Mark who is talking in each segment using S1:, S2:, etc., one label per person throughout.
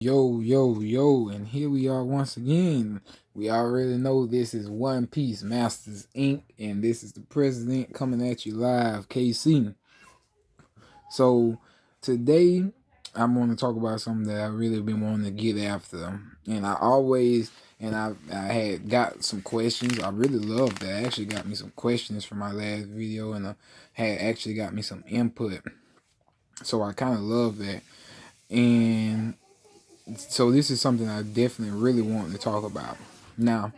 S1: Yo, and here we are once again. We already know this is One Piece Masters Inc., and this is the president coming at you live, KC. So, today I'm going to talk about something that I really been wanting to get after. And I had got some questions. I really love that. I actually got me some questions from my last video, and had actually got me some input. So, I kind of love that. And so this is something I definitely really want to talk about. Now,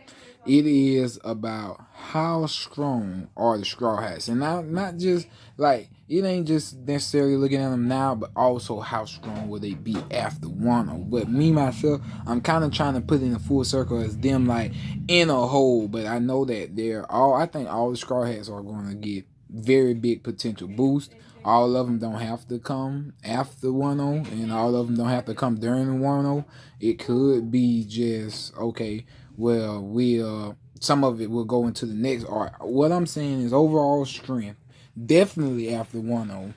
S1: it is about how strong are the Straw Hats, and not just like it ain't just necessarily looking at them now, but also how strong will they be after Wano. But me myself, I'm kind of trying to put in a full circle as them like in a whole. But I know that I think all the Straw Hats are going to get very big potential boost. All of them don't have to come after 1-0, and all of them don't have to come during 1-0. It could be just, okay, well, some of it will go into the next arc. What I'm saying is overall strength, definitely after 1-0,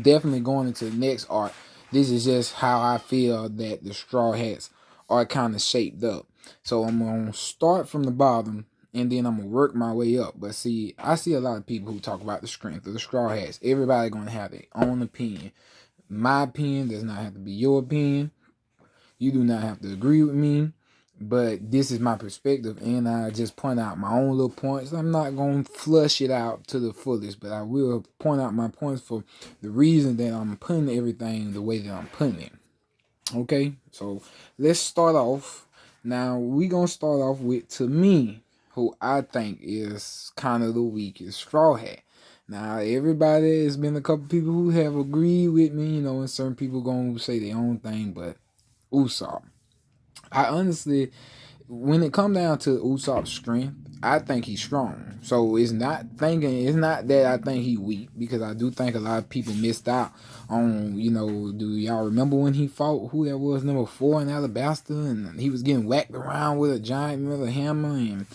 S1: definitely going into the next arc. This is just how I feel that the Straw Hats are kind of shaped up. So I'm going to start from the bottom, and then I'm going to work my way up. But see, I see a lot of people who talk about the strength of the Straw Hats. Everybody going to have their own opinion. My opinion does not have to be your opinion. You do not have to agree with me. But this is my perspective, and I just point out my own little points. I'm not going to flush it out to the fullest, but I will point out my points for the reason that I'm putting everything the way that I'm putting it. Okay, so let's start off. Now, we're going to start off with, to me, who I think is kind of the weakest Straw Hat. Now, everybody, has been a couple people who have agreed with me, and certain people going to say their own thing, but Usopp. I honestly, when it comes down to Usopp's strength, I think he's strong. So it's not that I think he weak, because I do think a lot of people missed out on, do y'all remember when he fought who that was, number 4 in Alabasta, and he was getting whacked around with a giant metal hammer, and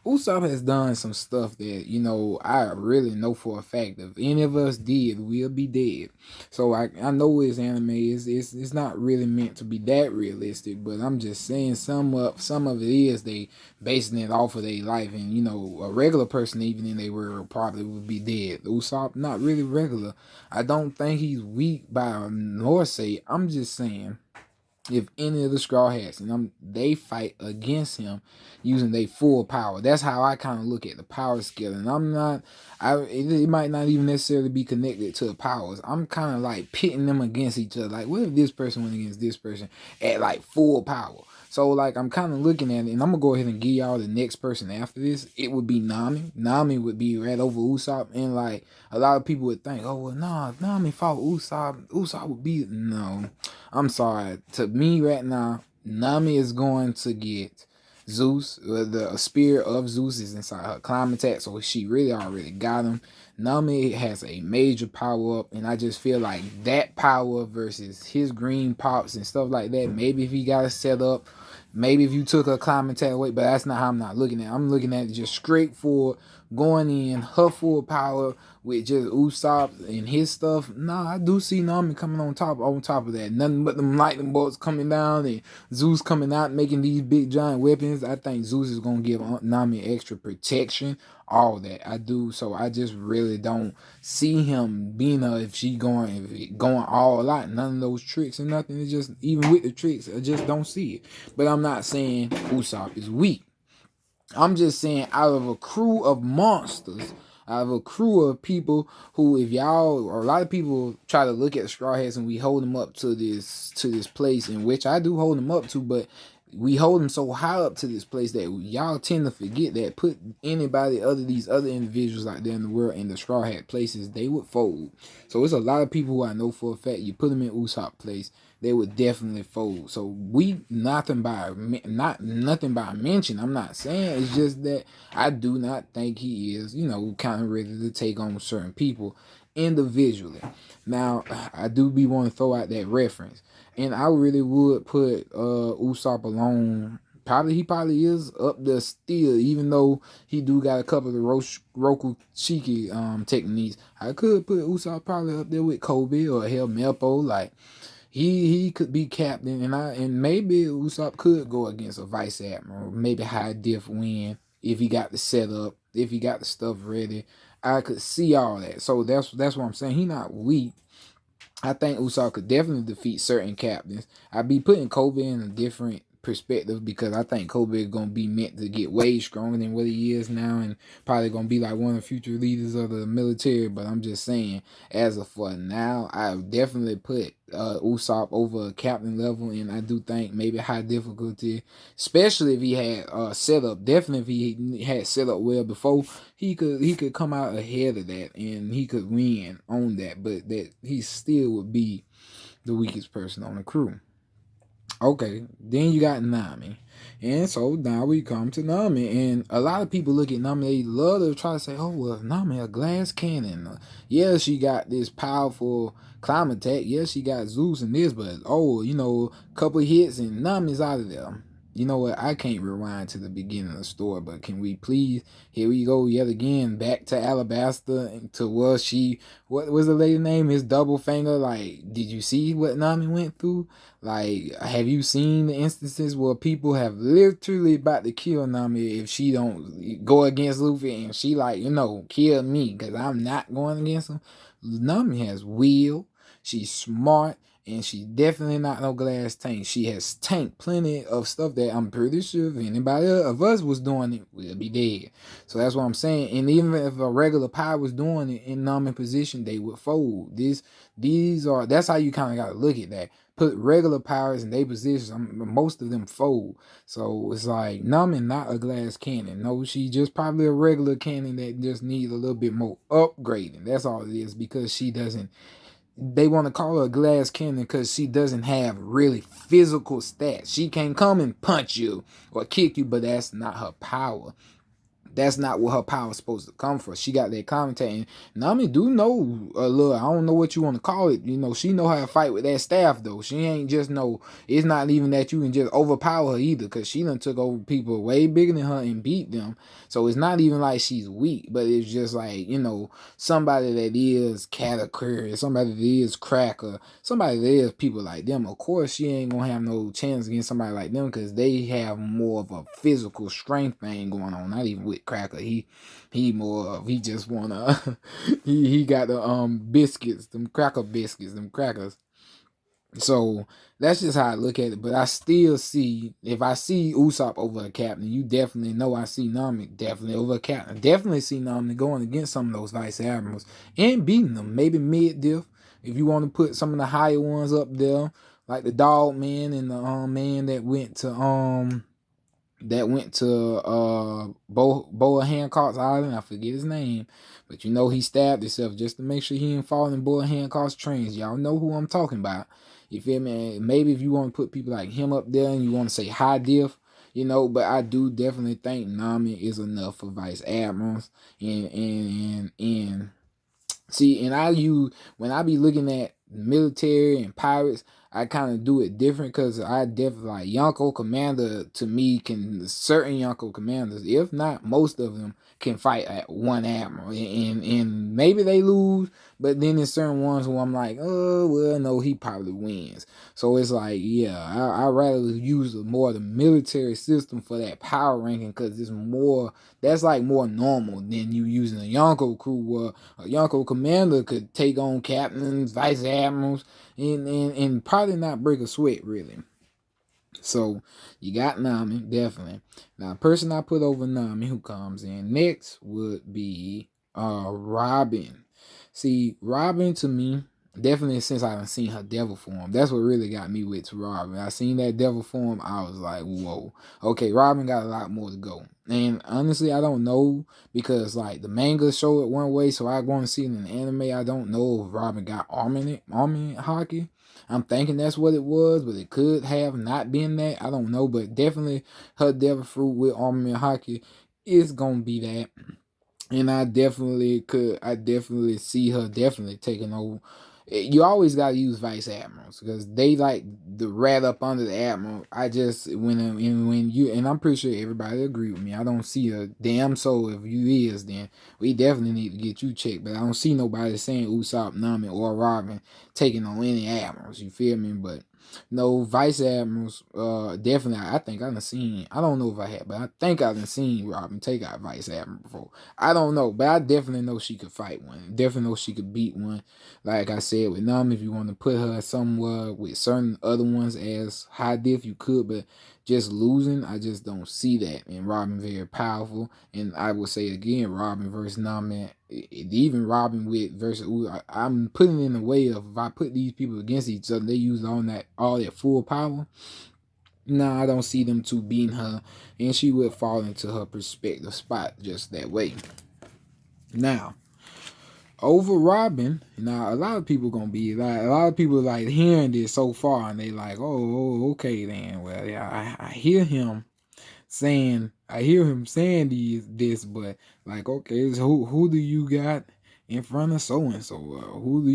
S1: Usopp has done some stuff that, I really know for a fact if any of us did, we'll be dead. So I know his anime it's not really meant to be that realistic, but I'm just saying some of it is they basing it off of their life, and a regular person, even in their world, probably would be dead. Usopp not really regular. I don't think he's weak by nor say. I'm just saying, if any of the Straw Hats and they fight against him using their full power. That's how I kind of look at the power scale. And it might not even necessarily be connected to the powers. I'm kind of like pitting them against each other. Like, what if this person went against this person at like full power? So like I'm kind of looking at it, and I'm gonna go ahead and give y'all the next person after this. It would be Nami. Nami would be right over Usopp, and like a lot of people would think, oh well, no, if Nami fought Usopp, Usopp would be no. I'm sorry. To me right now, Nami is going to get Zeus. The spirit of Zeus is inside her climate attack, so she really already got him. Nami has a major power up, and I just feel like that power versus his green pops and stuff like that. Maybe if he got it set up, maybe if you took a climate attack away, but that's not how I'm not looking at it. I'm looking at it just straightforward, going in her full power with just Usopp and his stuff. Nah, I do see Nami coming on top of that. Nothing but them lightning bolts coming down and Zeus coming out making these big giant weapons. I think Zeus is gonna give Nami extra protection. All that I do, so I just really don't see him being if she going all out. None of those tricks and nothing. It's just, even with the tricks, I just don't see it. But I'm not saying Usopp is weak. I'm just saying, out of a crew of monsters, out of a crew of people who, if y'all, or a lot of people try to look at Straw Hats and we hold them up to this place, in which I do hold them up to, but we hold them so high up to this place that y'all tend to forget that put anybody other these other individuals out there in the world in the Straw Hat places, they would fold. So it's a lot of people who I know for a fact, you put them in Usopp place, they would definitely fold. So we nothing by mention. I'm not saying, it's just that I do not think he is, kind of ready to take on certain people individually. Now, I do be wanting to throw out that reference, and I really would put Usopp alone. He probably is up there still, even though he do got a couple of the Roku Shiki techniques. I could put Usopp probably up there with Kobe or hell Melpo. Like, he could be captain, and maybe Usopp could go against a vice admiral, maybe high diff win if he got the setup, if he got the stuff ready. I could see all that. So that's what I'm saying. He not weak. I think Usopp could definitely defeat certain captains. I'd be putting Kobe in a different perspective because I think Kobe is gonna be meant to get way stronger than what he is now, and probably gonna be like one of the future leaders of the military. But I'm just saying, as of for now, I definitely put Usopp over a captain level, and I do think maybe high difficulty, especially if he had set up. Definitely, if he had set up well before, he could come out ahead of that, and he could win on that. But that he still would be the weakest person on the crew. Okay, then you got Nami. And so now we come to Nami. And a lot of people look at Nami, they love to try to say, oh, well, Nami, a glass cannon. Yeah, she got this powerful climate attack. Yeah, she got Zeus and this, but oh, a couple of hits and Nami's out of there. You know what? I can't rewind to the beginning of the story, but can we please? Here we go yet again back to Alabasta to what was the lady name? His double finger. Like, did you see what Nami went through? Like, have you seen the instances where people have literally about to kill Nami if she don't go against Luffy and she like, kill me because I'm not going against him? Nami has will. She's smart. And she definitely not no glass tank. She has tanked plenty of stuff that I'm pretty sure if anybody of us was doing it, we'll be dead. So that's what I'm saying. And even if a regular pirate was doing it in Nami position, they would fold. That's how you kind of got to look at that. Put regular pirates in their positions, most of them fold. So it's like Nami not a glass cannon. No, she just probably a regular cannon that just needs a little bit more upgrading. That's all it is because she doesn't. They want to call her a glass cannon because she doesn't have really physical stats. She can come and punch you or kick you, but that's not her power. That's not what her power is supposed to come from. She got that commentating. Nami do know a little. I don't know what you want to call it. She know how to fight with that staff though. She ain't just no. It's not even that you can just overpower her either, because she done took over people way bigger than her and beat them. So it's not even like she's weak, but it's just like somebody that is Katakuri, somebody that is Cracker, somebody that is people like them. Of course, she ain't gonna have no chance against somebody like them because they have more of a physical strength thing going on. Not even with Cracker. He just wanna he got the biscuits, them cracker biscuits, them crackers. So that's just how I look at it. But I still see, if I see Usopp over a captain, you definitely know I see Nami definitely over a captain. Definitely see Nami going against some of those vice admirals and beating them. Maybe mid diff if you want to put some of the higher ones up there, like the dog man and the man that went to Boa Hancock's island. I forget his name, but he stabbed himself just to make sure he didn't fall in Boa Hancock's trains. Y'all know who I'm talking about. You feel me? Maybe if you want to put people like him up there and you want to say high diff, but I do definitely think Nami is enough for vice admirals. And see, and when I be looking at military and pirates, I kind of do it different because I definitely like Yonko Commander. To me, certain Yonko Commanders, if not most of them, can fight at one admiral, and maybe they lose, but then there's certain ones who I'm like, oh well, no, he probably wins. So it's like, yeah, I rather use more of the military system for that power ranking because it's more. That's like more normal than you using a Yonko crew where a Yonko commander could take on captains, vice admirals, and probably not break a sweat really. So you got Nami, definitely. Now, the person I put over Nami who comes in next would be Robin. See, Robin to me, definitely since I done seen her devil form, that's what really got me with Robin. I seen that devil form, I was like, whoa. Okay, Robin got a lot more to go. And honestly, I don't know because like the manga show it one way, so I want to see it in the anime. I don't know if Robin got armament hockey. I'm thinking that's what it was, but it could have not been that. I don't know, but definitely her devil fruit with armament hockey is gonna be that. And I definitely see her definitely taking over you always got to use vice admirals because they like the rat up under the admiral. I just when you, and I'm pretty sure everybody agree with me. I don't see a damn soul. If you is, then we definitely need to get you checked. But I don't see nobody saying Usopp, Nami, or Robin taking on any admirals. You feel me? But no, vice admirals. Definitely. I think I done seen. I don't know if I had, but I think I done seen Robin take out vice admiral before. I don't know, but I definitely know she could fight one. Definitely know she could beat one. Like I said with Nami, if you want to put her somewhere with certain other ones as high diff, you could, but just losing, I just don't see that. And Robin very powerful, and I would say again, Robin versus Nami, even Robin with versus I'm putting in the way of if I put these people against each other, they use all that full power. No, I don't see them two beating her, and she would fall into her perspective spot just that way. Now, over Robin, now a lot of people gonna be like, a lot of people like hearing this so far, and they like, oh okay then. Well, yeah, I hear him saying, this, but like, okay, so who do you got in front of so and so? Who do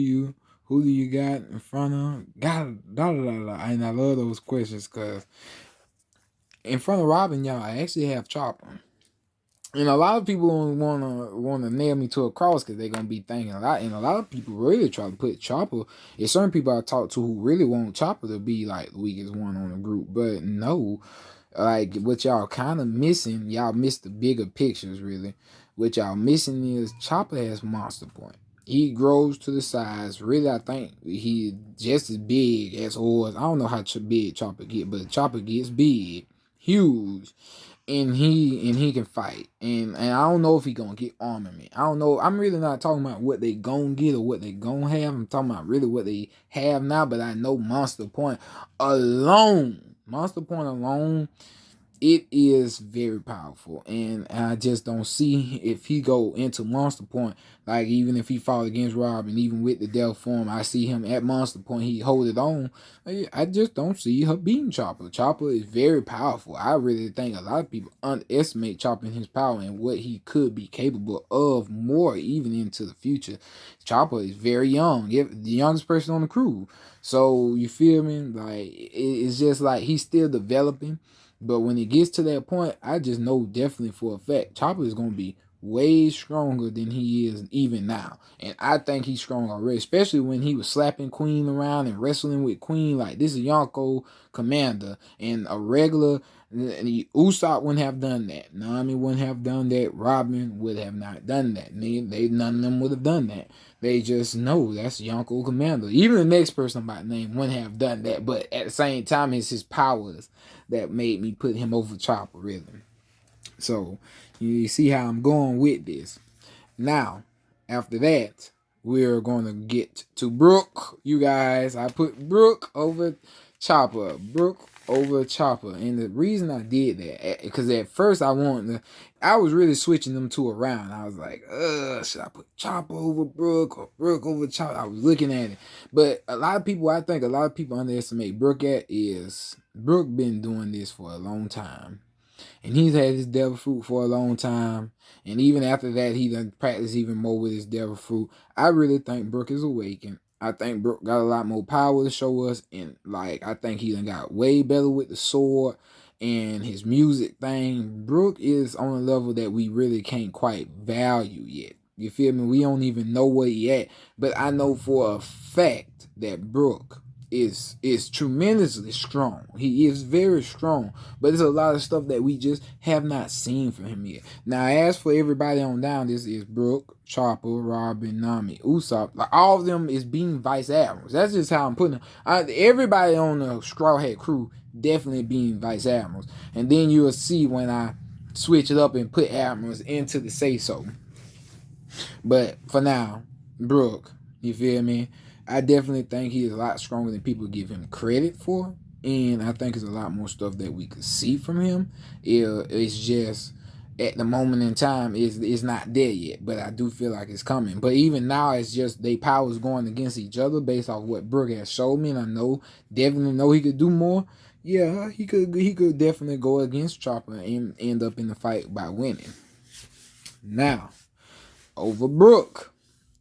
S1: you got in front of? God, da da da da. And I love those questions because in front of Robin, y'all, I actually have Chopper. And a lot of people wanna nail me to a cross because they're gonna be thinking a lot, and a lot of people really try to put Chopper. There's certain people I talk to who really want Chopper to be like the weakest one on the group, but no, like what y'all kind of missing, y'all miss the bigger pictures really. What y'all missing is Chopper has monster point. He grows to the size. Really, I think he just as big as Horse. I don't know how big Chopper get, but Chopper gets big, huge, and he can fight. And I don't know if he gonna get armament. I don't know. I'm really not talking about what they gonna get or what they gonna have. I'm talking about really what they have now. But I know Monster Point alone, it is very powerful, and I just don't see if he go into Monster Point, like even if he fought against Robin, even with the Death form, I see him at Monster Point, he hold it on. I just don't see her beating Chopper. Chopper is very powerful. I really think a lot of people underestimate Chopper and his power and what he could be capable of more, even into the future. Chopper is very young, the youngest person on the crew. So you feel me? Like it's just like he's still developing. But when it gets to that point, I just know definitely for a fact Chopper is going to be way stronger than he is even now. And I think he's strong already, especially when he was slapping Queen around and wrestling with Queen. Like, this is Yonko Commander, and a regular Usopp wouldn't have done that. Nami wouldn't have done that. Robin would have not done that. None of them would have done that. They just know that's Yonko Commander. Even the next person by name wouldn't have done that. But at the same time, it's his powers that made me put him over Chopper, really. So, you see how I'm going with this. Now, after that, we're going to get to Brook. You guys, I put Brook over Chopper. Brook over Chopper. And the reason I did that, because at first I was really switching them two around. I was like, should I put Chopper over Brook or Brook over Chopper? I was looking at it. But I think a lot of people underestimate Brook is Brook been doing this for a long time. And he's had his devil fruit for a long time. And even after that, he done practiced even more with his devil fruit. I really think Brook is awakened. I think Brook got a lot more power to show us. And like, I think he done got way better with the sword and his music thing. Brook is on a level that we really can't quite value yet. You feel me? We don't even know where he at. But I know for a fact that Brook is tremendously strong. He is very strong, but there's a lot of stuff that we just have not seen from him yet. Now, as for everybody on down, this is Brook, Chopper, Robin, Nami, Usopp. Like, all of them is being vice admirals. That's just how I'm putting them. Everybody on the Straw Hat crew definitely being vice admirals, and then you'll see when I switch it up and put admirals into the say so. But for now, Brook, you feel me? I definitely think he is a lot stronger than people give him credit for. And I think there's a lot more stuff that we could see from him. It's just, at the moment in time, it's not there yet. But I do feel like it's coming. But even now, it's just they powers going against each other based off what Brook has showed me. And I definitely know he could do more. Yeah, he could definitely go against Chopper and end up in the fight by winning. Now, over Brook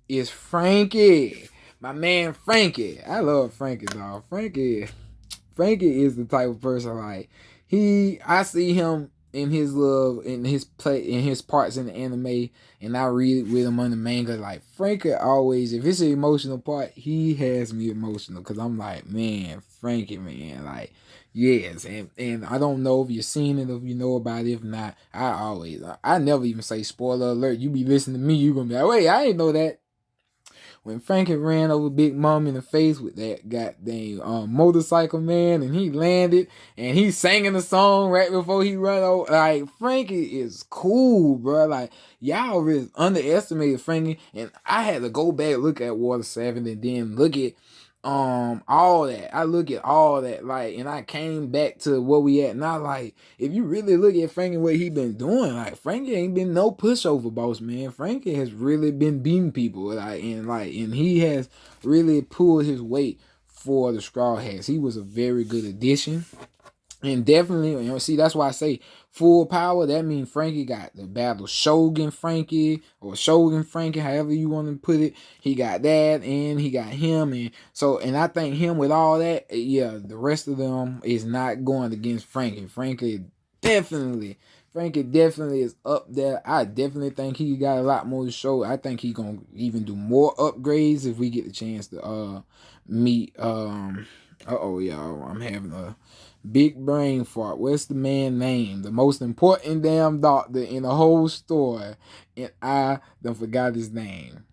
S1: is Frankie. My man Frankie. I love Frankie, dog. Frankie is the type of person like I see him in his love in his parts in the anime, and I read it with him on the manga. Like Frankie always, if it's an emotional part, he has me emotional because I'm like, man, Frankie, man, like yes, and I don't know if you've seen it, if you know about it. If not, I never even say spoiler alert. You be listening to me, you gonna be like, wait, I ain't know that. When Frankie ran over Big Mom in the face with that goddamn motorcycle man, and he landed, and he singing the song right before he run over. Like Frankie is cool, bro. Like y'all really underestimated Frankie, and I had to go back look at Water 7 and then look at all that. I look at all that, like, and I came back to where we at now. Like, if you really look at Frankie, what he been doing, like Frankie ain't been no pushover boss, man. Frankie has really been beating people, and he has really pulled his weight for the Straw Hats. He was a very good addition. And definitely, see, that's why I say full power. That means Frankie got the battle Shogun Frankie, or Shogun Frankie, however you want to put it. He got that, and he got him. And I think him with all that, yeah, the rest of them is not going against Frankie. Frankie definitely is up there. I definitely think he got a lot more to show. I think he gonna even do more upgrades if we get the chance to meet y'all, I'm having a big brain fart. What's the man name? The most important damn doctor in the whole store. And I done forgot his name.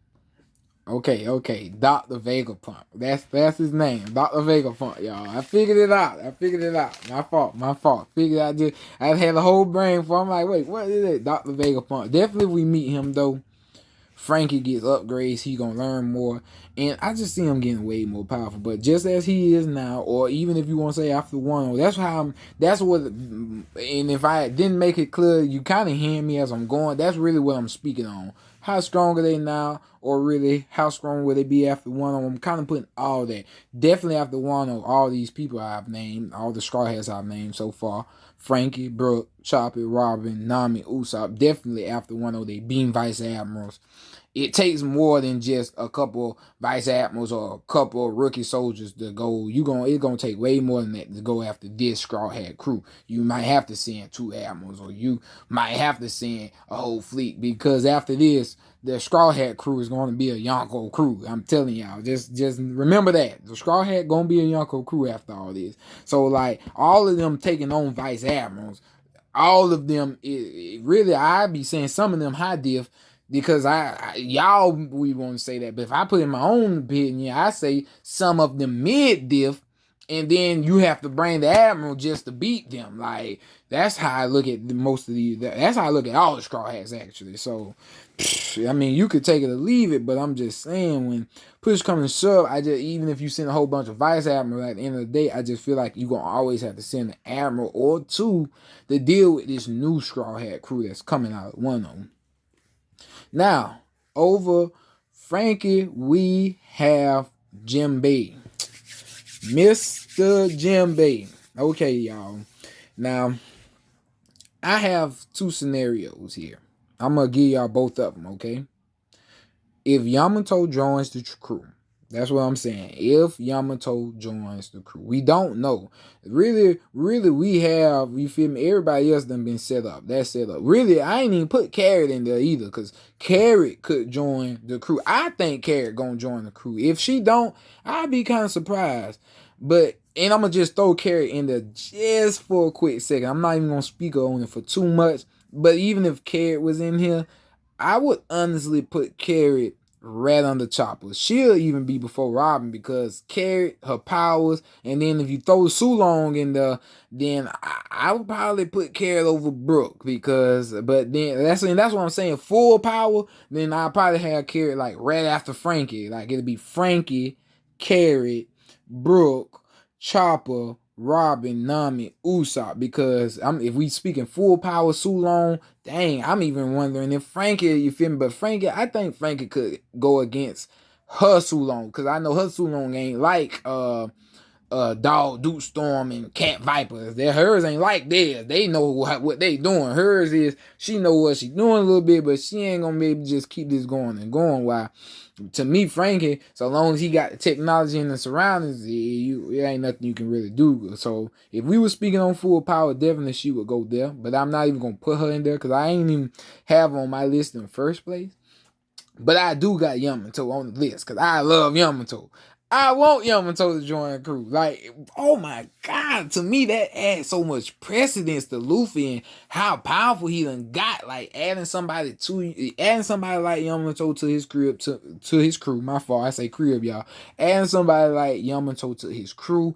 S1: Okay. Dr. Vegapunk. That's his name. Dr. Vegapunk, y'all. I figured it out. My fault. I've had a whole brain fart. I'm like, wait, what is it? Dr. Vegapunk. Definitely if we meet him though, Frankie gets upgrades, he gonna learn more, and I just see him getting way more powerful. But just as he is now, or even if you want to say After Wano, that's what. And if I didn't make it clear, you kind of hear me as I'm going. That's really what I'm speaking on. How strong are they now, or really how strong will they be after Wano? I'm kind of putting all that. Definitely after Wano, all these people I've named, all the Straw Hats I've named so far. Frankie, Brooke, Chopper, Robin, Nami, Usopp. Definitely after Wano, they being vice admirals. It takes more than just a couple vice admirals or a couple rookie soldiers to go. It's gonna take way more than that to go after this Straw Hat crew. You might have to send 2 admirals, or you might have to send a whole fleet, because after this, the Straw Hat crew is going to be a Yonko crew. I'm telling y'all, just remember that the Straw Hat gonna be a Yonko crew after all this. So like all of them taking on vice admirals, all of them, really, I be saying some of them high diff, because y'all, we want to say that, but if I put in my own opinion, I say some of them mid diff, and then you have to bring the admiral just to beat them. Like that's how I look at most of these. That's how I look at all the Straw Hats actually. So I mean, you could take it or leave it, but I'm just saying, when push comes to shove, even if you send a whole bunch of vice admiral, at the end of the day, I just feel like you're gonna always have to send an admiral or 2 to deal with this new Straw Hat crew that's coming out. One of them. Now, over Frankie, we have Jinbei. Mr. Jinbei. Okay, y'all. Now, I have 2 scenarios here. I'm going to give y'all both of them, okay? If Yamato joins the crew, that's what I'm saying. If Yamato joins the crew, we don't know. Really, we have, you feel me? Everybody else done been set up. That's set up. Really, I ain't even put Carrot in there either, because Carrot could join the crew. I think Carrot gonna join the crew. If she don't, I'd be kind of surprised. And I'm gonna just throw Carrot in there just for a quick second. I'm not even gonna speak on it for too much. But even if Carrot was in here, I would honestly put Carrot right under Chopper. She'll even be before Robin, because Carrot, her powers, and then if you throw Sulong in there, then I would probably put Carrot over Brooke, but then that's what I'm saying. Full power, then I'll probably have Carrot like right after Frankie. Like it'll be Frankie, Carrot, Brooke, Chopper, Robin, Nami, Usopp, because if we speaking full power Sulong, dang, I'm even wondering if Frankie, you feel me? But Frankie, I think Frankie could go against her Sulong, because I know her Sulong ain't like Dog Duke Storm and Cat Vipers. Hers ain't like theirs. They know what they doing. Hers is, she know what she doing a little bit, but she ain't gonna be able to just keep this going and going. Why? To me, Frankie, so long as he got the technology and the surroundings, it ain't nothing you can really do. So if we were speaking on full power, definitely she would go there. But I'm not even gonna put her in there because I ain't even have her on my list in the first place. But I do got Yamato on the list because I love Yamato. I want Yamato to join the crew. Like, oh my God, to me that adds so much precedence to Luffy and how powerful he done got. Like adding somebody like Yamato to his crib, to his crew. My fault, I say crib, y'all. Adding somebody like Yamato to his crew.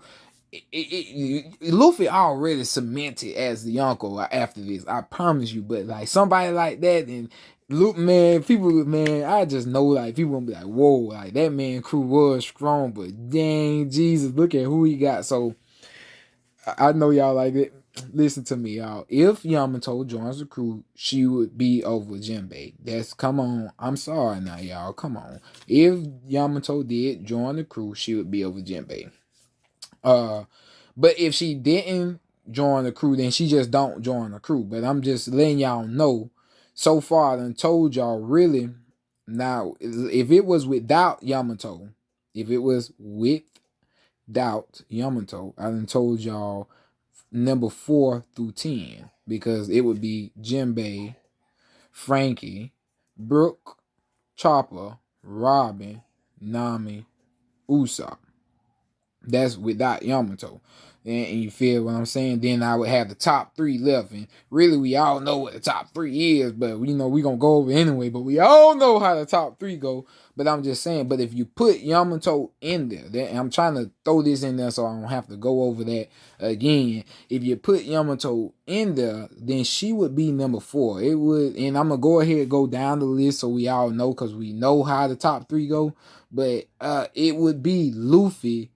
S1: Luffy already cemented as the uncle after this. I promise you. But like somebody like that and Luke, man, I just know like people gonna be like, whoa, like that man crew was strong, but dang Jesus, look at who he got. So I know y'all like it. Listen to me, y'all. If Yamato joins the crew, she would be over Jinbei. Come on. I'm sorry now, y'all. Come on. If Yamato did join the crew, she would be over Jinbei. But if she didn't join the crew, then she just don't join the crew. But I'm just letting y'all know. So far, I done told y'all really. Now, if it was without Yamato, I done told y'all number 4 through 10 because it would be Jinbei, Frankie, Brook, Chopper, Robin, Nami, Usopp. That's without Yamato. And you feel what I'm saying? Then I would have the top 3 left. And really, we all know what the top 3 is. But, we're going to go over anyway. But we all know how the top 3 go. But I'm just saying. But if you put Yamato in there, and I'm trying to throw this in there so I don't have to go over that again. If you put Yamato in there, then she would be number 4. It would. And I'm going to go ahead and go down the list so we all know. Because we know how the top 3 go. But it would be Luffy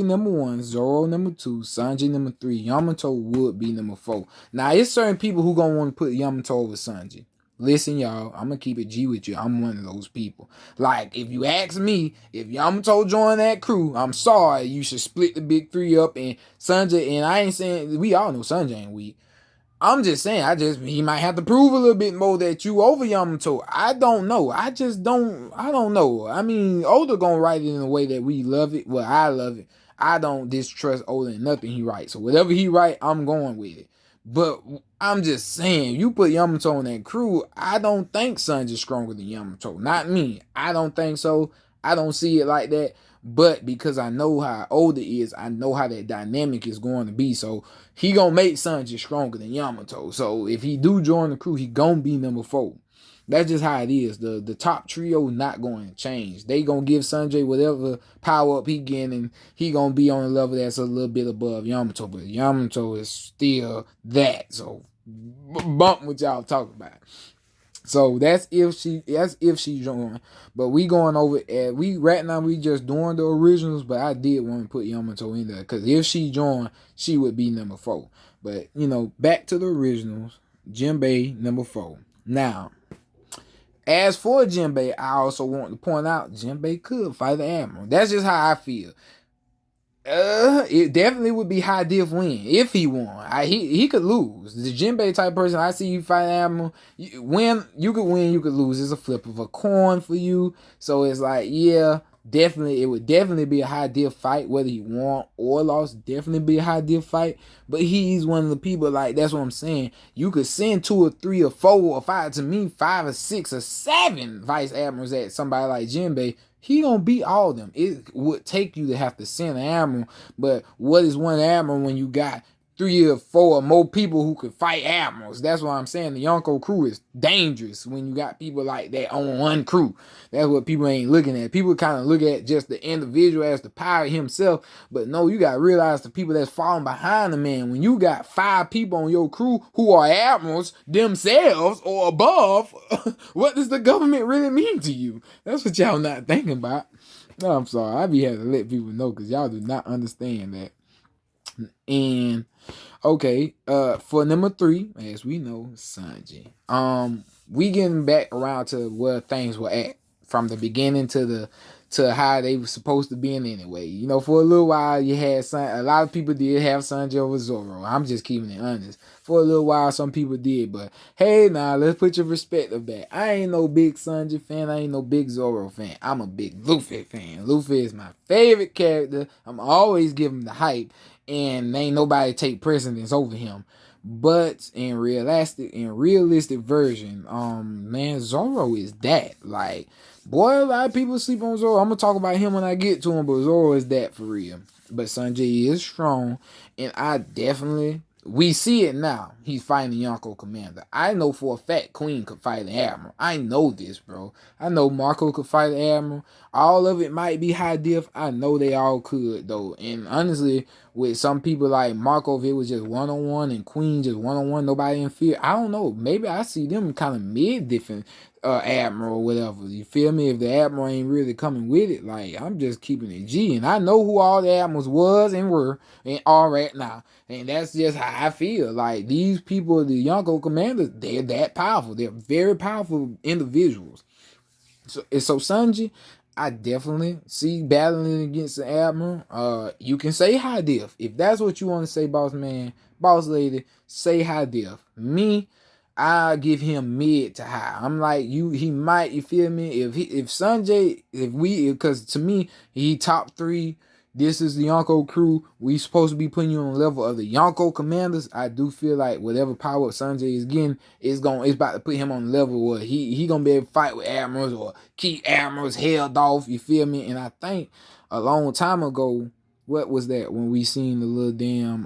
S1: number 1, Zoro number 2, Sanji number 3, Yamato would be number 4. Now, it's certain people who gonna want to put Yamato over Sanji. Listen, y'all, I'm gonna keep it G with you. I'm one of those people. Like, if you ask me, if Yamato joined that crew, I'm sorry, you should split the big 3 up and Sanji, and I ain't saying, we all know Sanji ain't weak. I'm just saying, he might have to prove a little bit more that you over Yamato. I don't know. I don't know. I mean, Oda gonna write it in a way that we love it. Well, I love it. I don't distrust Oda in nothing he writes. So whatever he write, I'm going with it. But I'm just saying, you put Yamato on that crew, I don't think Sanji's stronger than Yamato. Not me. I don't think so. I don't see it like that. But because I know how Oda is, I know how that dynamic is going to be. So he gonna make Sanji stronger than Yamato. So if he do join the crew, he gonna be number 4. That's just how it is. The top trio not going to change. They gonna give Sanjay whatever power up he getting, and he gonna be on a level that's a little bit above Yamato. But Yamato is still that. So bump what y'all talking about. So that's if she joined. But we going over right now we just doing the originals, but I did want to put Yamato in there because if she joined, she would be number 4. But back to the originals, Jinbei number 4. Now, as for Jinbei, I also want to point out Jinbei could fight the Admiral. That's just how I feel. It definitely would be high diff win if he won. He could lose. The Jinbei type person, I see you fight Admiral. You could win, you could lose. It's a flip of a coin for you. So it's like, yeah, definitely, it would definitely be a high diff fight, whether he won or lost. Definitely be a high diff fight. But he's one of the people, like, that's what I'm saying. You could send 2 or 3 or 4 or 5, to me, 5 or 6 or 7 vice admirals at somebody like Jinbei. He gonna beat all of them. It would take you to have to send an admiral, but what is one admiral when you got 3 or 4 or more people who could fight admirals? That's what I'm saying. The Yonko crew is dangerous when you got people like that on one crew. That's what people ain't looking at. People kind of look at just the individual as the pirate himself, but no, you gotta realize the people that's falling behind the man. When you got 5 people on your crew who are admirals themselves or above, what does the government really mean to you? That's what y'all not thinking about. No, I'm sorry. I be having to let people know because y'all do not understand that. And okay, for number 3, as we know, Sanji. We getting back around to where things were at from the beginning to to how they were supposed to be in anyway. You know, for a little while you had a lot of people did have Sanji over Zoro. I'm just keeping it honest. For a little while some people did, but hey now let's put your perspective back. I ain't no big Sanji fan, I ain't no big Zoro fan. I'm a big Luffy fan. Luffy is my favorite character. I'm always giving him the hype, and ain't nobody take precedence over him. But in realistic version, man, Zoro is that. Like, boy, a lot of people sleep on Zoro. I'm gonna talk about him when I get to him, but Zoro is that for real. But Sanjay is strong, and we see it now. He's fighting the Yonko Commander. I know for a fact Queen could fight the Admiral. I know this, bro. I know Marco could fight the Admiral. All of it might be high diff. I know they all could, though. And honestly, with some people like Marco, if it was just one-on-one and Queen just one-on-one, nobody in fear, I don't know. Maybe I see them kind of mid-different Admiral or whatever. You feel me? If the Admiral ain't really coming with it, like, I'm just keeping it G. And I know who all the Admirals was and were and are right now. And that's just how I feel. Like, these people, the Yonko commanders, they're that powerful. They're very powerful individuals. So Sanji, I definitely see battling against the Admiral. You can say high diff. If that's what you want to say, boss man, boss lady, say high diff. Me, I give him mid to high. I'm like, he might, you feel me? If Sanjay, because to me, he top 3. This is the Yonko crew. We supposed to be putting you on the level of the Yonko commanders. I do feel like whatever power Sanjay is getting, it's about to put him on the level where he gonna be able to fight with admirals or keep admirals held off. You feel me? And I think a long time ago, what was that when we seen the little damn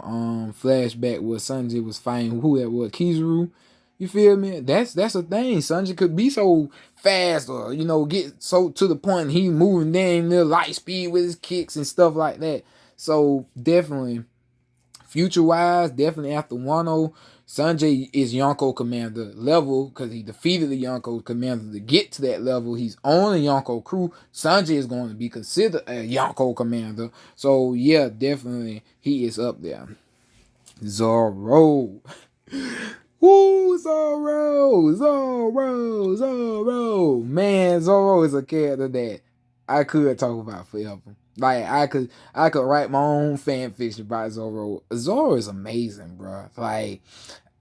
S1: flashback where Sanjay was fighting who that was, Kizaru? You feel me? That's a thing. Sanji could be so fast, or get so to the point he moving damn near light speed with his kicks and stuff like that. So definitely, future wise, definitely after Wano, Sanjay is Yonko commander level because he defeated the Yonko commander to get to that level. He's on the Yonko crew. Sanjay is going to be considered a Yonko commander. So yeah, definitely he is up there. Zoro. Woo, Zoro! Man, Zoro is a character that I could talk about forever. Like, I could write my own fan fiction about Zoro. Zoro is amazing, bro. Like,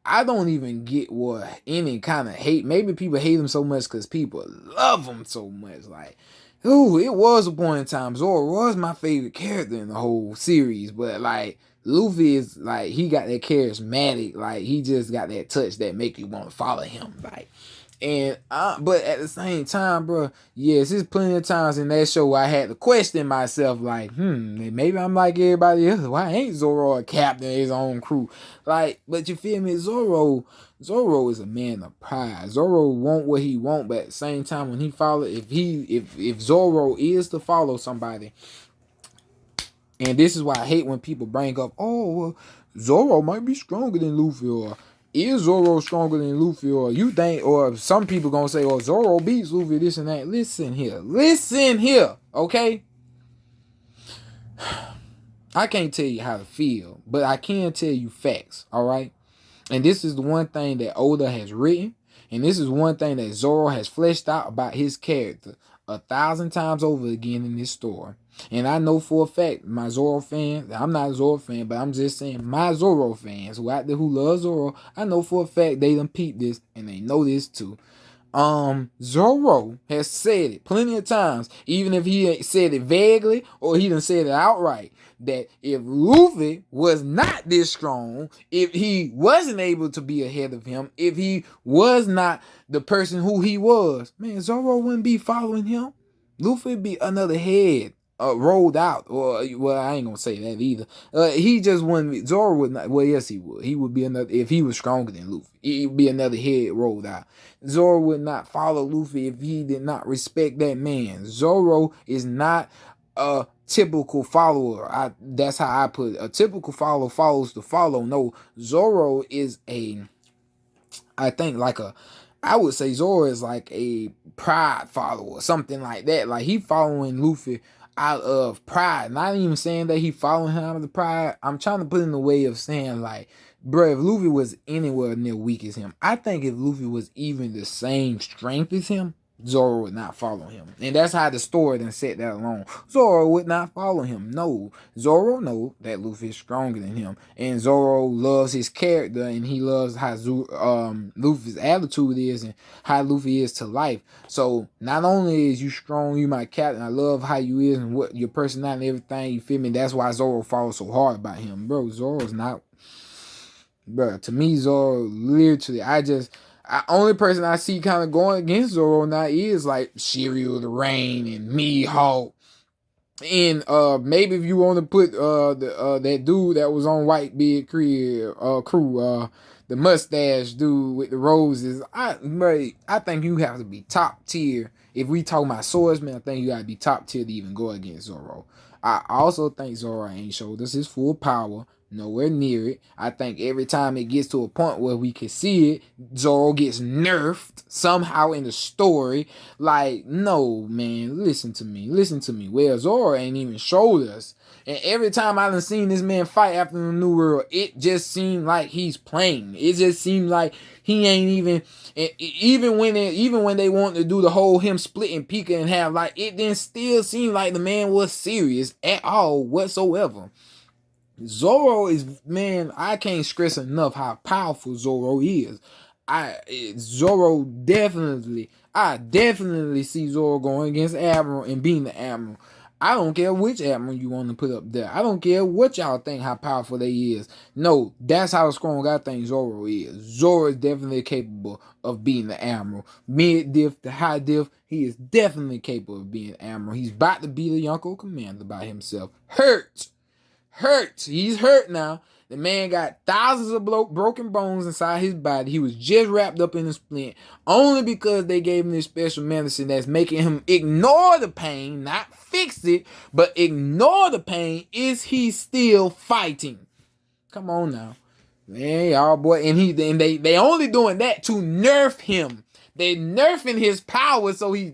S1: I don't even get what any kind of hate. Maybe people hate him so much because people love him so much. Like, ooh, it was a point in time. Zoro was my favorite character in the whole series, but like, Luffy is like, he got that charismatic, like he just got that touch that make you want to follow him, like. And but at the same time, bro, yes, there's plenty of times in that show where I had to question myself, like, maybe I'm like everybody else. Why ain't Zoro a captain of his own crew? Like, but you feel me? Zoro is a man of pride. Zoro want what he want, but at the same time, when he follow, if Zoro is to follow somebody. And this is why I hate when people bring up, oh, well, Zoro might be stronger than Luffy, or is Zoro stronger than Luffy, or you think, or some people gonna say, oh, Zoro beats Luffy, this and that. Listen here, okay? I can't tell you how to feel, but I can tell you facts, all right? And this is the one thing that Oda has written, and this is one thing that Zoro has fleshed out about his character 1,000 times over again in this story. And I know for a fact, my Zoro fans, I'm not a Zoro fan, but I'm just saying my Zoro fans who out there who love Zoro, I know for a fact they done peeped this and they know this too. Zoro has said it plenty of times, even if he ain't said it vaguely or he done said it outright, that if Luffy was not this strong, if he wasn't able to be ahead of him, if he was not the person who he was, man, Zoro wouldn't be following him. Luffy would be another head rolled out, or well, I ain't gonna say that either. He just wouldn't. Zoro would not. Well, yes, he would. He would be another if he was stronger than Luffy. He would be another head rolled out. Zoro would not follow Luffy if he did not respect that man. Zoro is not a typical follower. That's how I put it. A typical follower follows the follow. No, Zoro is I would say Zoro is like a pride follower, something like that. Like, he following Luffy out of pride. Not even saying that he following him out of the pride. I'm trying to put in the way of saying, like, bro, if Luffy was anywhere near weak as him, I think if Luffy was even the same strength as him, Zoro would not follow him. And that's how the story then set that alone. Zoro would not follow him. No. Zoro know that Luffy is stronger than him. And Zoro loves his character, and he loves how Luffy's attitude is and how Luffy is to life. So not only is you strong, you my captain, I love how you is and what your personality and everything, you feel me? That's why Zoro follows so hard about him. Bro, Zoro's not, bro, to me, Zoro, literally, only person I see kind of going against Zoro now is like Shiryu the Rain and Mihawk. And maybe if you want to put that dude that was on Whitebeard crew, the mustache dude with the roses, I think you have to be top tier. If we talk about swordsman, I think you gotta be top tier to even go against Zoro. I also think Zoro ain't showed us his full power. Nowhere near it. I think every time it gets to a point where we can see it, Zoro gets nerfed somehow in the story. Like, no, man, listen to me. Well, Zoro ain't even showed us. And every time I done seen this man fight after the New World, it just seemed like he's playing. It just seemed like he ain't even when they want to do the whole him splitting Pika in half, like it didn't still seem like the man was serious at all whatsoever. Zoro is, man, I can't stress enough how powerful Zoro is. I definitely see Zoro going against Admiral and being the Admiral. I don't care which Admiral you want to put up there. I don't care what y'all think how powerful they is. No, that's how strong I think Zoro is. Zoro is definitely capable of being the Admiral. Mid-diff to high-diff, he is definitely capable of being Admiral. He's about to be the Yonko Commander by himself. Hurt. He's hurt now. The man got thousands of broken bones inside his body. He was just wrapped up in a splint only because they gave him this special medicine that's making him ignore the pain, not fix it, but ignore the pain. Is he still fighting? Come on now. Man, y'all boy. And they only doing that to nerf him. They nerfing his power so he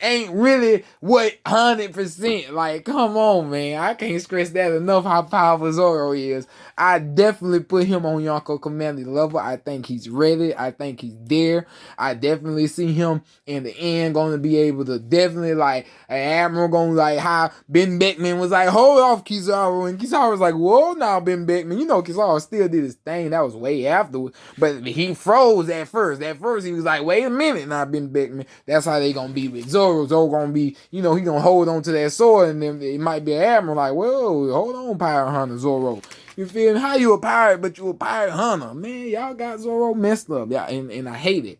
S1: ain't really what 100%. Like, come on, man. I can't stress that enough how powerful Zoro is. I definitely put him on Yonko Commander level. I think he's ready. I think he's there. I definitely see him in the end going to be able to definitely, like, an Admiral going to, like, how Ben Beckman was like, hold off, Kizaru. And Kizaru was like, whoa, now, Ben Beckman. You know, Kizaru still did his thing. That was way afterwards. But he froze at first. At first, he was like, wait a minute, now Ben Beckman. That's how they gonna be with Zoro. Zoro gonna be, you know, he gonna hold on to that sword, and then it might be an Admiral like, whoa, hold on, Pirate Hunter Zoro. You feel me? How you a pirate, but you a pirate hunter? Man, y'all got Zoro messed up. Yeah, and I hate it.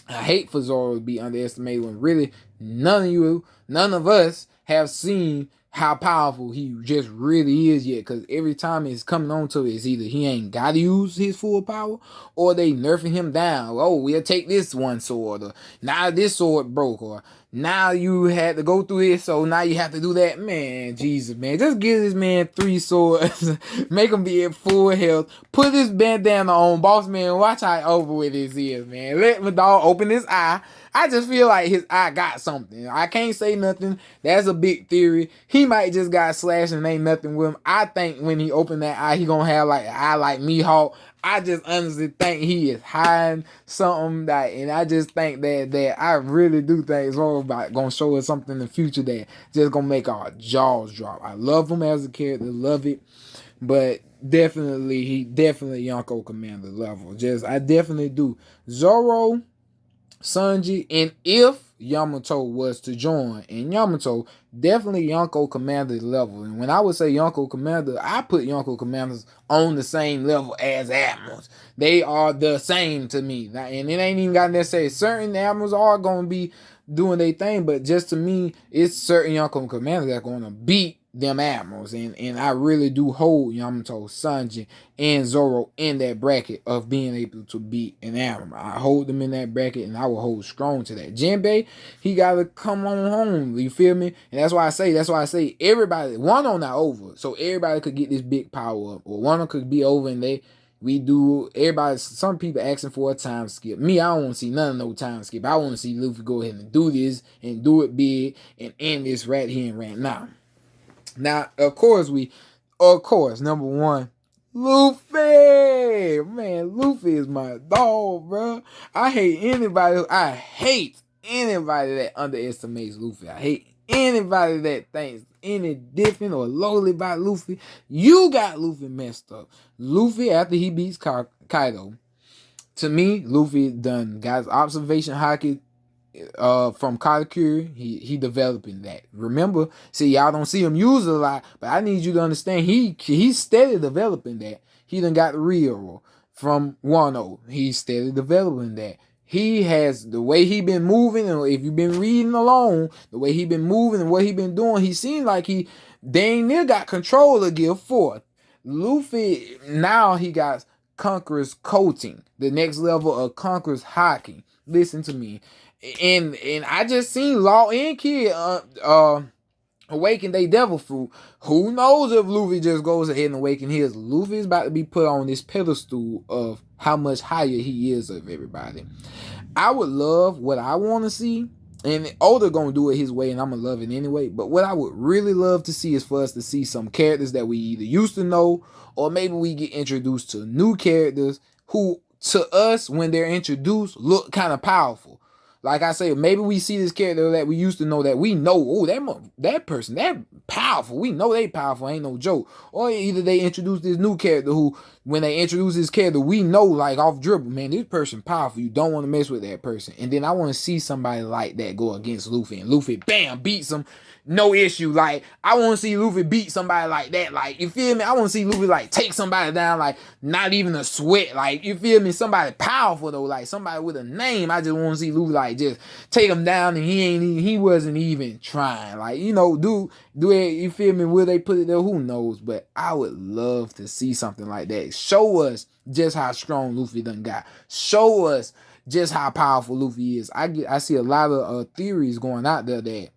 S1: I hate for Zoro to be underestimated when really none of us have seen how powerful he just really is yet. Because every time it's coming on to it, it's either he ain't got to use his full power or they nerfing him down. Oh, we'll take this one sword. Or now this sword broke. Or now you had to go through it, so now you have to do that. Man, Jesus, man. Just give this man 3 swords. Make him be at full health. Put this bandana on. Boss man, watch how over with this is, man. Let my dog open his eye. I just feel like his eye got something. I can't say nothing. That's a big theory. He might just got slashed and ain't nothing with him. I think when he opened that eye, he gonna have like an eye like Mihawk. I just honestly think he is hiding something that, and I just think that I really do think it's all about gonna show us something in the future that just gonna make our jaws drop. I love him as a character, love it, but he definitely Yonko Commander level. I definitely do. Zoro, Sanji, and if Yamato was to join, and Yamato definitely Yonko Commander level. And when I would say Yonko Commander, I put Yonko Commanders on the same level as Admirals. They are the same to me. And it ain't even got necessarily certain Admirals are going to be doing their thing, but just to me, it's certain Yonko Commanders that are going to beat them Admirals. And I really do hold Yamato, Sanji, and Zoro in that bracket of being able to beat an Admiral. I hold them in that bracket, and I will hold strong to that. Jinbei, he got to come on home. You feel me? And that's why I say everybody, Wano not over. So everybody could get this big power up. Or Wano could be over and some people asking for a time skip. Me, I don't want to see none of no time skip. I want to see Luffy go ahead and do this and do it big and end this right here and right now. Now, of course, number one, Luffy. Man, Luffy is my dog, bro. I hate anybody that underestimates Luffy. I hate anybody that thinks any different or lowly about Luffy. You got Luffy messed up. Luffy, after he beats Kaido, to me, Luffy done got his observation haki from Katakuri. He developing that. Remember, see, y'all don't see him use it a lot, but I need you to understand he's steady developing that. He done got the real from Wano. He's steady developing that. He has the way he been moving, and if you've been reading along, the way he been moving and what he been doing, he seemed like he dang near got control of Gear 4. Luffy, now he got Conqueror's coating, the next level of Conqueror's haki. Listen to me. And I just seen Law and Kid awaken they devil fruit. Who knows if Luffy just goes ahead and awaken his? Luffy is about to be put on this pedestal of how much higher he is of everybody. I would love what I want to see, and Oda gonna do it his way, and I'm gonna love it anyway. But what I would really love to see is for us to see some characters that we either used to know, or maybe we get introduced to new characters who, to us, when they're introduced, look kind of powerful. Like I say, maybe we see this character that we used to know that we know, oh, that person, that powerful. We know they powerful, ain't no joke. Or either they introduce this new character who, when they introduce this character, we know like off dribble, man, this person powerful. You don't want to mess with that person. And then I want to see somebody like that go against Luffy, and Luffy, bam, beats him. No issue. Like, I want to see Luffy beat somebody like that. Like, you feel me? I want to see Luffy, like, take somebody down, like, not even a sweat. Like, you feel me? Somebody powerful, though. Like, somebody with a name. I just want to see Luffy, like, just take him down, and he wasn't even trying. Like, you know, do it, you feel me? Will they put it there? Who knows? But I would love to see something like that. Show us just how strong Luffy done got. Show us just how powerful Luffy is. I see a lot of theories going out there that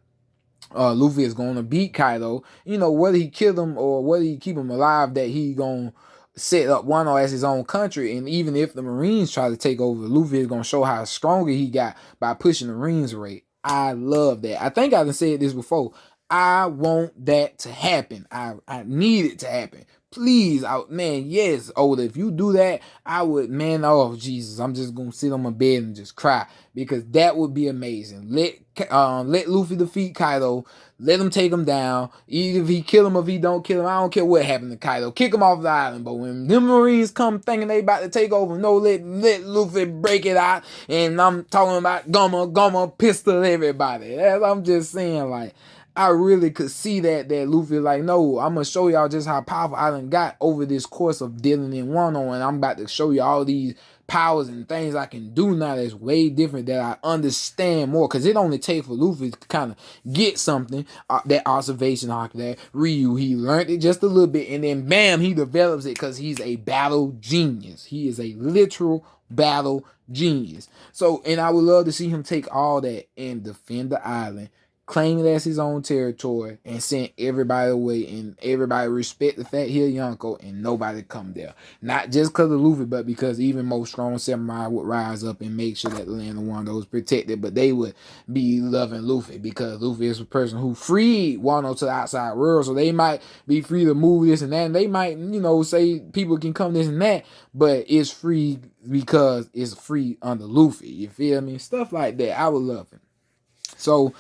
S1: Luffy is going to beat Kaido. You know, whether he kill him or whether he keep him alive, that he going to set up Wano as his own country. And even if the Marines try to take over, Luffy is going to show how stronger he got by pushing the Marines rate. I love that. I think I done said this before. I want that to happen. I need it to happen. Please, man, yes, Oda, if you do that, I would, man, oh, Jesus, I'm just going to sit on my bed and just cry, because that would be amazing. Let Luffy defeat Kaido. Let him take him down. Either if he kill him or if he don't kill him, I don't care what happened to Kaido. Kick him off the island. But when them Marines come thinking they about to take over, no, let Luffy break it out. And I'm talking about Goma, pistol everybody. I'm just saying, like, I really could see that Luffy like, no, I'm going to show y'all just how powerful I done got over this course of dealing in Wano, and I'm about to show you all these powers and things I can do now that's way different, that I understand more, because it only takes for Luffy to kind of get something, that observation arc, that Ryu, he learned it just a little bit, and then bam, he develops it because he's a battle genius. He is a literal battle genius. So, and I would love to see him take all that and defend the island, claim it as his own territory, and send everybody away, and everybody respect the fact he's Yonko, and nobody come there. Not just because of Luffy, but because even more strong samurai would rise up and make sure that the land of Wano was protected, but they would be loving Luffy, because Luffy is a person who freed Wano to the outside world, so they might be free to move this and that, and they might, you know, say people can come this and that, but it's free because it's free under Luffy, you feel me? Stuff like that, I would love it. So,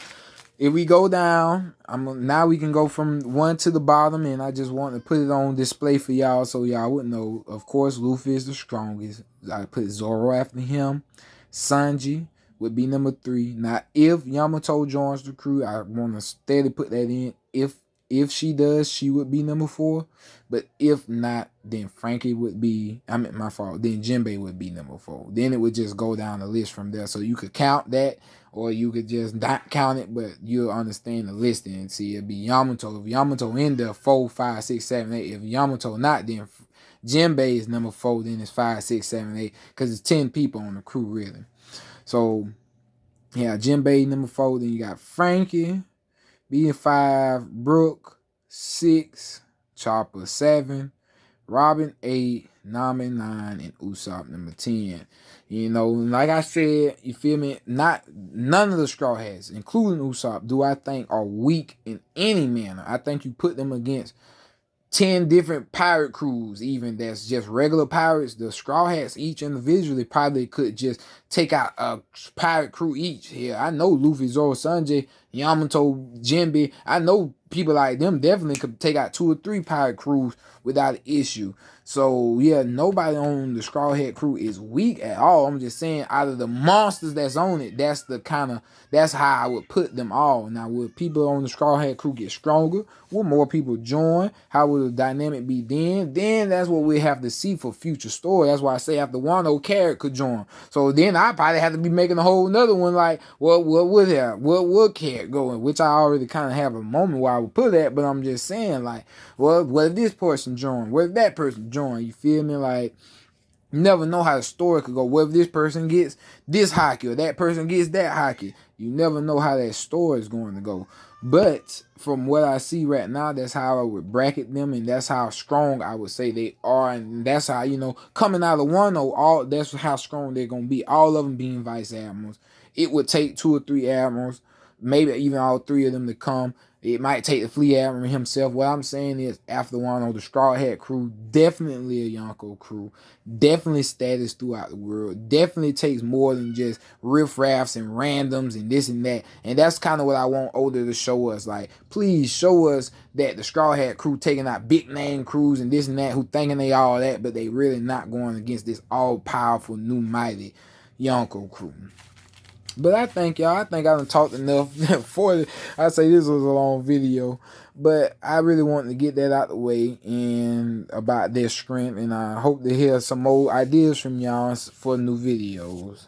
S1: if we go down, now we can go from one to the bottom, and I just want to put it on display for y'all so y'all would know. Of course, Luffy is the strongest. I put Zoro after him. Sanji would be number 3. Now, if Yamato joins the crew, I want to steadily put that in. If she does, she would be number 4. But if not, then Frankie would be, my fault, then Jinbei would be number 4. Then it would just go down the list from there. So you could count that, or you could just not count it, but you'll understand the listing and see it'd be Yamato. If Yamato in there, 4, 5, 6, 7, 8. If Yamato not, then Jinbei is number 4, then it's 5, 6, 7, 8. Because it's 10 people on the crew, really. So, yeah, Jinbei number 4. Then you got Frankie being 5, Brook 6, Chopper 7, Robin 8, Nami 9, and Usopp number 10. You know, like I said, you feel me? None of the Straw Hats, including Usopp, do I think are weak in any manner. I think you put them against 10 different pirate crews, even that's just regular pirates. The Straw Hats each individually probably could just take out a pirate crew each. Yeah, I know Luffy, Zoro, Sanjay, Yamato, Jinbe. I know people like them definitely could take out 2 or 3 pirate crews without an issue. So yeah, nobody on the Straw Hat crew is weak at all. I'm just saying, out of the monsters that's on it, that's how I would put them all. Now, would people on the Straw Hat crew get stronger? Will more people join? How will the dynamic be then? Then that's what we have to see for future story. That's why I say after Wano, Carrot could join. So then I probably have to be making a whole another one like, what would that? What would Carrot go in? Which I already kind of have a moment where I would put that, but I'm just saying, like, well, what if this person join? What if that person join? You feel me? Like, you never know how the story could go. What if this person gets this hockey or that person gets that hockey? You never know how that story is going to go. But from what I see right now, that's how I would bracket them, and that's how strong I would say they are, and that's how, you know, coming out of Wano, that's how strong they're gonna be. All of them being vice admirals. It would take 2 or 3 admirals, maybe even all 3 of them to come. It might take the fleet admiral himself. What I'm saying is, after Wano, the Straw Hat crew, definitely a Yonko crew, definitely status throughout the world, definitely takes more than just riffraffs and randoms and this and that. And that's kind of what I want Oda to show us. Like, please show us that the Straw Hat crew taking out big name crews and this and that, who thinking they all that, but they really not going against this all powerful new mighty Yonko crew. But I think, y'all, I done talked enough for it. I say this was a long video, but I really wanted to get that out the way and about their strength, and I hope to hear some more ideas from y'all for new videos.